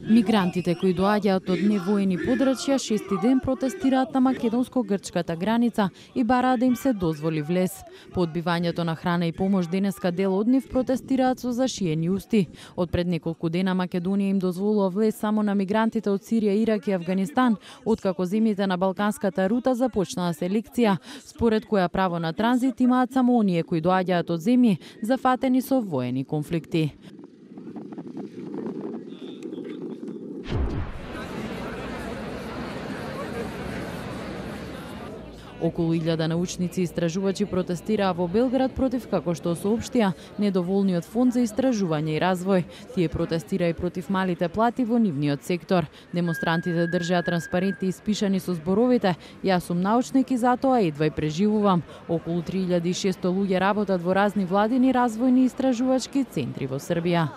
Мигрантите кои доаѓаат од невоени подрачја шести ден протестираат на македонско-грчката граница и бараат да им се дозволи влез. По одбивањето на храна и помош денеска дел од нив протестираат со зашиени усти. Од пред неколку дена Македонија им дозволува влез само на мигрантите од Сирија, Ирак и Авганистан, откако земјите на балканската рута започнаа селекција, според која право на транзит имаат само оние кои доаѓаат од земји зафатени со воени конфликти. Околу 1000 научници и истражувачи протестираа во Белград против, како што соопштија, недоволниот фонд за истражување и развој. Тие протестира и против малите плати во нивниот сектор. Демонстрантите држеа транспаренти испишани со зборовите "Јас сум научник и затоа едва и преживувам". Околу 3600 луѓе работат во разни владини, развојни и истражувачки центри во Србија.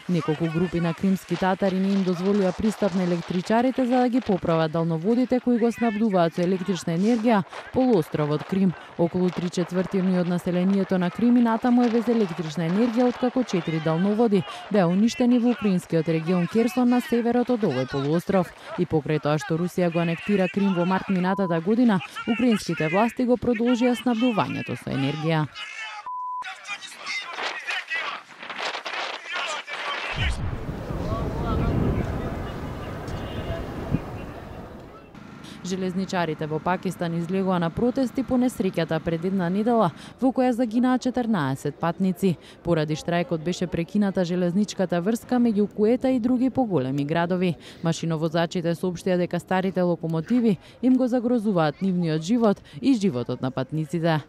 Неколку групи на кримски татари не им дозволија пристап на електричарите за да ги поправат далноводите кои го снабдуваат со електрична енергија полуостровот Крим. Околу 3/4 од населението на Крим и натаму е без електрична енергија, откако 4 далноводи беа уништени во украинскиот регион Керсон на северот од овој полуостров. И покрај тоа што Русија го анектира Крим во март минатата година, украинските власти го продолжија снабдувањето со енергија. Железничарите во Пакистан излегоа на протести по несреќата пред една недела во која загинаа 14 патници. Поради штрајкот беше прекината железничката врска меѓу Куета и други поголеми градови. Машиновозачите соопштија дека старите локомотиви им го загрозуваат нивниот живот и животот на патниците.